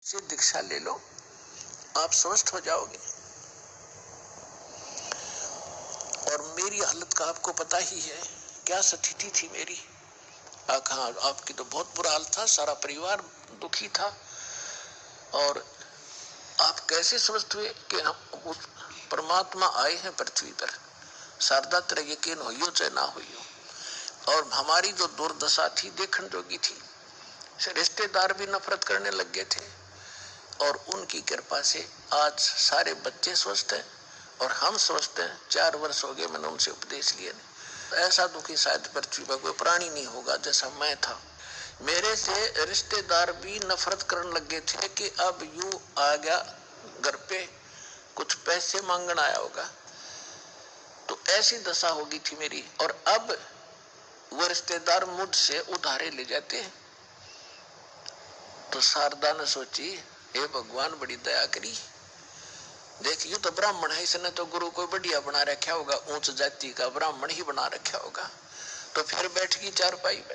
से दीक्षा ले लो, आप स्वस्थ हो जाओगे। और मेरी हालत का आपको पता ही है, क्या स्थिति थी मेरी। हाँ, आपकी तो बहुत बुरा हाल था, सारा परिवार दुखी था। और आप कैसे स्वस्थ हुए कि हम परमात्मा आए हैं पृथ्वी पर, शारदा तेरा यकीन होइयो चाहे ना होइयो। और हमारी जो दुर्दशा थी देखने जोगी थी, रिश्तेदार भी नफरत करने लग गए थे। और उनकी कृपा से आज सारे बच्चे स्वस्थ हैं और हम स्वस्थ हैं। 4 वर्ष हो गए मैंने उनसे उपदेश लिए। ऐसा दुखी शायद पृथ्वी पर कोई प्राणी नहीं होगा जैसा मैं था। मेरे से रिश्तेदार भी नफरत करने लगे थे कि अब यू आ गया घर पे, कुछ पैसे मांगने आया होगा। तो ऐसी दशा होगी थी मेरी। और अब वो रिश्तेदार मुझसे उधारे ले जाते हैं। तो शारदा ने सोची, हे भगवान बड़ी दया करी, देख यू तो ब्राह्मण है, इसने तो गुरु को बढ़िया बना रखा होगा, उच्च जाति का ब्राह्मण ही बना रखा होगा। तो फिर बैठ गई चारपाई पे।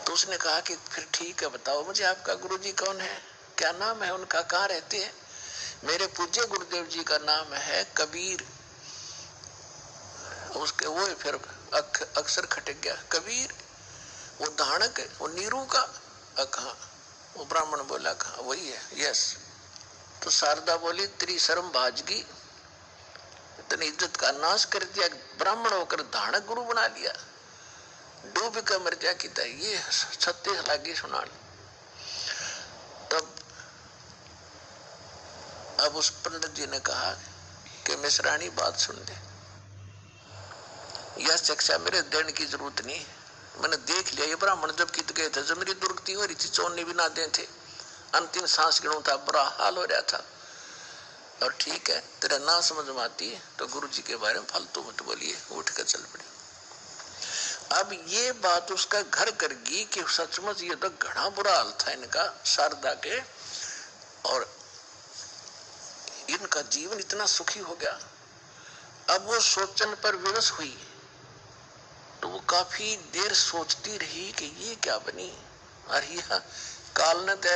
तो उसने कहा कि फिर ठीक है, बताओ मुझे आपका गुरुजी कौन है, क्या नाम है उनका, कहाँ रहते हैं। मेरे पूज्य गुरुदेव जी का नाम है कबीर। उसके वो फिर अक्सर खटक गया, कबीर वो धानक वो नीरू का। कहा वो ब्राह्मण बोला, कहा वही है, यस। तो शारदा बोली, तेरी शर्म भाजगी, इतनी इज्जत का नाश कर दिया, ब्राह्मण होकर धानक गुरु बना लिया, डूब कर मर जा की ये 36 लागी सुनान। तब अब उस पंडित जी ने कहा कि मिश्राणी बात सुन ले, यह शिक्षा मेरे देने की जरूरत नहीं, मैंने देख लिया। ये ब्राह्मण जब कित गए थे, जब मेरी दुर्गति हो रही थी, चोरने भी ना दे थे, अंतिम सांस गिनू था, बुरा हाल हो रहा था। और ठीक है, तेरा ना समझ में आती है तो गुरु जी के बारे में फालतू मत बोलिए, उठ कर चल पड़े। अब ये बात उसका घर कर गई कि सचमुच ये तो घना बुरा हाल था इनका, शारदा के, और इनका जीवन इतना सुखी हो गया। अब वो सोचने पर विवश हुई तो वो काफी देर सोचती रही कि ये क्या बनी। अरे काल ने तो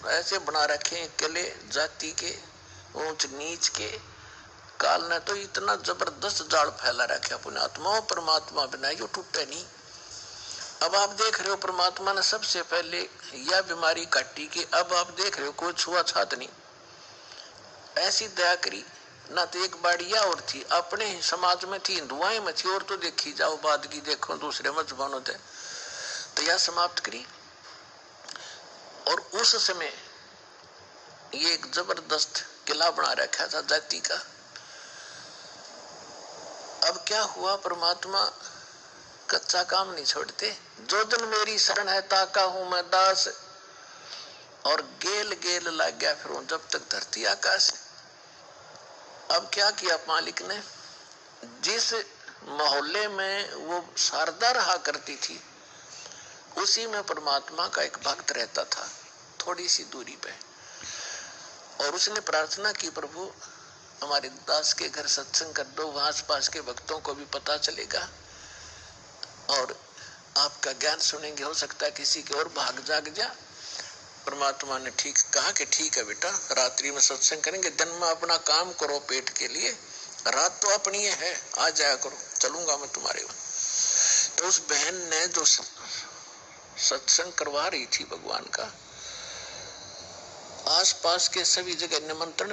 ऐसे बना रखे किले जाति के, ऊंच नीच के। काल ने तो इतना जबरदस्त जाल फैला रखा पुण्यात्मा, परमात्मा बिना यो टूटे नहीं। अब आप देख रहे हो परमात्मा ने सबसे पहले यह बीमारी काटी कि अब आप देख रहे हो कोई छुआछूत नहीं, ऐसी दया करी। ना तो एक बाड़िया और थी, अपने ही समाज में थी, हिंदुआई में थी, और तो देखी जाओ बाद की देखो दूसरे मजहबों होते, तो यह समाप्त करी। और उस समय ये एक जबरदस्त किला बना रखा था जाति का। अब क्या हुआ, परमात्मा कच्चा काम नहीं छोड़ते। जो दिन मेरी शरण है ताका हूं मैं दास, और गेल गेल लग गया फिर जब तक धरती आकाश। अब क्या किया मालिक ने, जिस मोहल्ले में वो शारदा रहा करती थी उसी में परमात्मा का एक भक्त रहता था, थोड़ी सी दूरी पे। और उसने प्रार्थना की, प्रभु हमारे दास के घर सत्संग कर दो, वहां आस पास के भक्तों को भी पता चलेगा और आपका ज्ञान सुनेंगे, हो सकता है किसी के और भाग जाग जा। परमात्मा ने ठीक कहा कि ठीक है बेटा, रात्रि में सत्संग करेंगे, दिन में अपना काम करो पेट के लिए, रात तो अपनी है, आ जाया करो, चलूंगा मैं तुम्हारे वहां। तो उस बहन ने जो सत्संग करवा रही थी भगवान का, आसपास के सभी जगह निमंत्रण